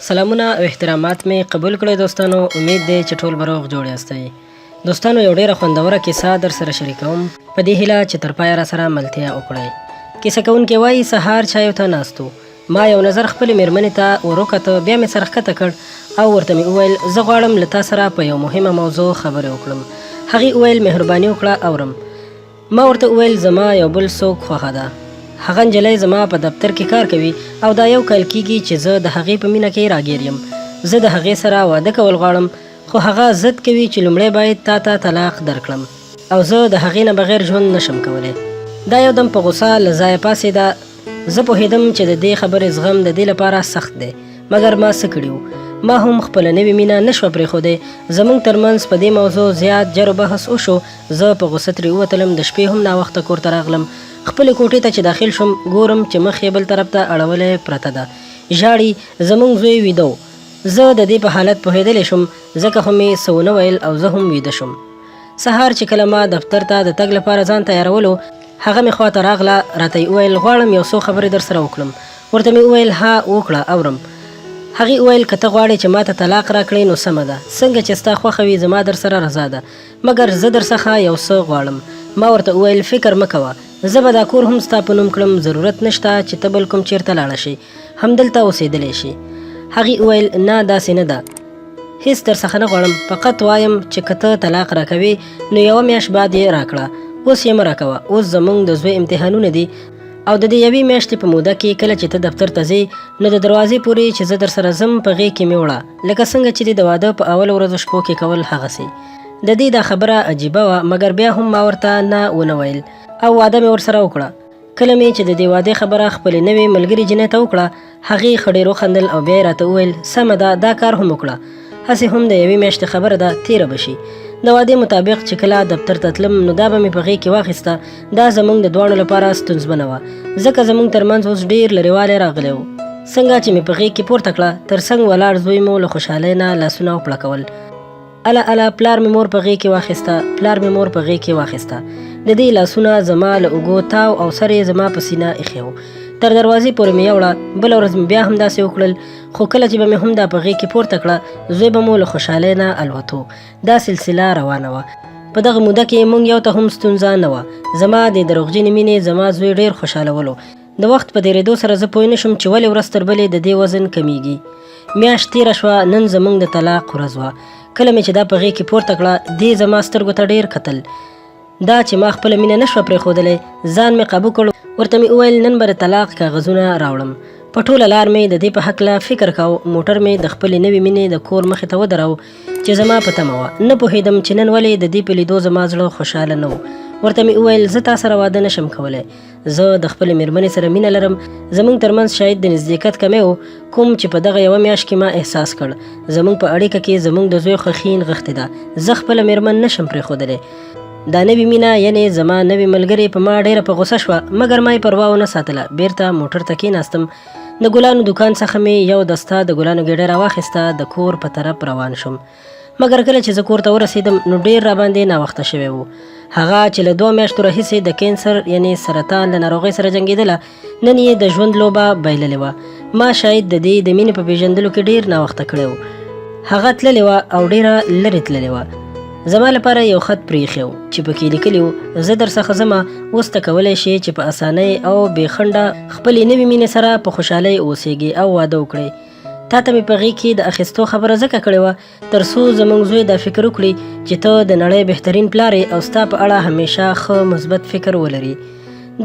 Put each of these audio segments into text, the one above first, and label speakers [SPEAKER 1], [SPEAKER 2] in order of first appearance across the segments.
[SPEAKER 1] سلامونه او احترامات می قبول کړئ دوستانو. امید دی چې ټول به روغ جوړ یاستئ. دوستانو یو ډیره خوندوره کیسه در سره شریکوم په دې هیله چې تر پایه را سره ملتیا وکړئ. کیسه کوونکی وایي سهار چایو ته ناستو، ما یو نظر خپلې مېرمنې ته وروکته، بیا مې سر ښکته کړ او ورته مې وویل زه غواړم له تا سره په یو مهمه موضوع خبرې وکړم. هغې وویل مهرباني وکړه اورم. ما ورته وویل زما یو بل څوک خوښه ده. هغه نجلۍ زما په دفتر کې کار کوي او دا یو کال کېږي چې زه د هغې په مینه کې راګیر یم. زه د هغې سره واده کول غواړم، خو هغه ضد کوي چې لومړی باید تا ته طلاق درکړم او زه د هغې نه بغیر ژوند نشم کولی. دا یو دم په غوسه له ځایه پاڅېده. زه پوهېدم چې د دې خبرې زغم د دې لپاره سخت دی، مګر ما څه کړي وو؟ ما هم خپله نوې مینه نشوه پرېښودی. زموږ ترمنځ په دې موضوع زیات جر و بحث وشو. زه په غوسه ترې ووتلم، د شپې هم ناوخته کور ته راغلم. خپلې کوټې ته چې داخل شوم ګورم چې مخ یې بل طرف ته اړولې پرته ده، ژاړي. زموږ زوی ویده و. زه د دې په حالت پوهېدلی شوم، ځکه خو مې څه ونه ویل او زه هم ویده شوم. سهار چې کله ما دفتر ته د تګ لپاره ځان تیارولو، هغه مې خواته راغله، راته یې وویل غواړم یو څو خبرې در سره وکړم. ورته مې وویل ها وکړه اورم. هغې وویل که ته غواړې چې ما ته طلاق راکړې نو سمه ده، څنګه چې ستا خوښه وي زما در سره رضا ده، مګر زه در څخه یو څه غواړم. ما ورته وویل فکر مه کوه، زه به دا کور هم ستا په نوم کړم، ضرورت نشته چې ته بل کوم چیرته لاړه شي، همدلته اوسېدلی شي. هغې وویل نه داسې نه ده، هېڅ در څخه نه غواړم، فقط وایم چې که ته طلاق راکوې نو یوه میاشت بعد یې راکړه، اوس یې مه راکوه. اوس زموږ د زوی امتحانونه دي او د دې یوې میاشتې په موده کې کله چې ته دفتر ته ځې نو د دروازې پورې چې زه در سره ځم په غېږ کې مې وړه، لکه څنګه چې د واده په اول ورځو شپو کې کول هغسې. د دې دا خبره عجیبه وه، مګر بیا هم ما ورته نه ونه ویل او واده مې ورسره وکړه. کله مې چې د دې واده خبره خپلې نوې ملګرې جینۍ ته وکړه، هغې ښه ډېر وخندل او بیا یې راته وویل سمه ده دا کار هم وکړه، هسې هم د یوې میاشتې خبره ده، تېره به شي. د واده مطابق چې کله دفتر ته تلم نو دا به مې په غېږ کې واخیسته. دا زموږ د دواړو لپاره ستونزمنه وه، ځکه زموږ ترمنځ اوس ډېر لرېوالی راغلی و. څنګه چې مې په غېږ کې پورته کړه، تر څنګ ولاړ زوی مو له خوشحالۍ نه لاسونه وپړکول. اله پلار مې مور په غېږ کې واخیسته، پلار مې مور په غېږ کې واخیسته. د دې لاسونه زما له اوږو تاو او سر یې زما په سینه ایښی و. تر دروازې پورې مې یوړه. بله ورځ مې بیا هم داسې وکړل، خو کله چې به مې هم دا په غېږ کې پورته کړه زوی به مو له خوشحالۍ نه الوتو. دا سلسله روانه وه. په دغه موده کې موږ یو ته هم ستونزه نه وه. زما د دروغجنې مینې زما زوی ډېر خوشحالولو. د وخت په تېرېدو سره زه پوه نه شوم چې ولې ورځ تر بلې د دې وزن کمیږي. میاشت تېره شوه، نن زموږ د طلاق ورځ وه. کله مې چې دا په غېږ کې پورته کړه دې زما سترګو ته ډېر کتل. دا چې ما خپله مینه نشوه پرېښودلی، ځان مې قابو کړ. ورته مې وویل نن به د طلاق کاغذونه راوړم. په ټوله لار مې د دې په هکله فکر کاوه. موټر مې د خپلې نوې مینې د کور مخې ته ودراوه چې زما په تمه وه. نه پوهېدم چې نن ولې د دې په لیدو زما زړه خوشحاله نه و. ورته مې وویل زه تا سره واده نشم کولی، زه د خپلې مېرمنې سره مینه لرم. زموږ ترمنځ شاید د نزدېکت کمی و، کوم چې په دغه یوه میاشت کې ما احساس کړ. زموږ په اړیکه کې زموږ د زوی خوښي نغښتې ده، زه خپله مېرمن نشم پرېښودلی. دا نوې مینه یعنې زما نوې ملګرې په ما ډېره په غوسه شوه، مګر ما یې پروا ونه ساتله. بېرته موټر ته کېناستم. د ګلانو دکان څخه مې یو دسته د ګلانو ګېډۍ راواخیسته، د کور په طرف روان شوم. مګر کله چې زه کور ته ورسېدم نو ډېر راباندې ناوخته شوی و. هغه چې له 2 میاشتو راهیسې د کینسر یعنې سرطان له ناروغۍ سره جنګېدله، نن یې د ژوند لوبه بایللې وه. ما شاید د دې د مینې په پېژندلو کې ډېر ناوخته کړی و. هغه تللې وه او ډېره لرې تللې وه. زما لپاره یو خط پرېښی و چې پکې لیکلي و زه در څخه ځمه، اوس ته کولی شې چې په اسانۍ او بې خنډه خپلې نوې مینې سره په خوشحالۍ اوسېږې او واده وکړئ. تا ته مې په غېږ کې د اخیستو خبره ځکه کړې وه تر څو زموږ زوی دا فکر وکړي چې ته د نړۍ بهترین پلار یې او ستا په اړه همیشه ښه مثبت فکر ولري.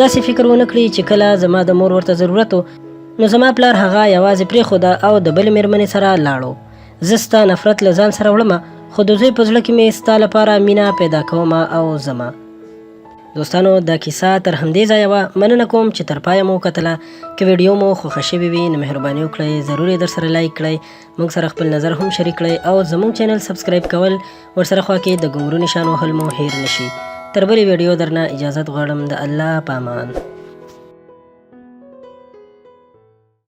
[SPEAKER 1] داسې فکر ونه کړي چې کله زما د مور ورته ضرورت و نو زما پلار هغه یوازې پرېښوده او د بلې مېرمنې سره لاړو. زه ستا نفرت له ځان سره وړمه، خو د زوی په زړه کې مې ستا لپاره مینه پیدا کومه او ځمه. دوستانو دا کیسه تر همدې ځایه وه. مننه کوم چې تر پایه مو وکتله. که ویډیو مو خوښه شوې وي نو مهرباني وکړئ ضرور یې در سره لایک کړئ، موږ سره خپل نظر هم شریک کړئ او زموږ چینل سبسکرایب کول ورسره خوا کې د ګونګرو نشان وهل مو هیر نشي. تر بلې ویډیو درنه اجازت غواړم. د الله په امان.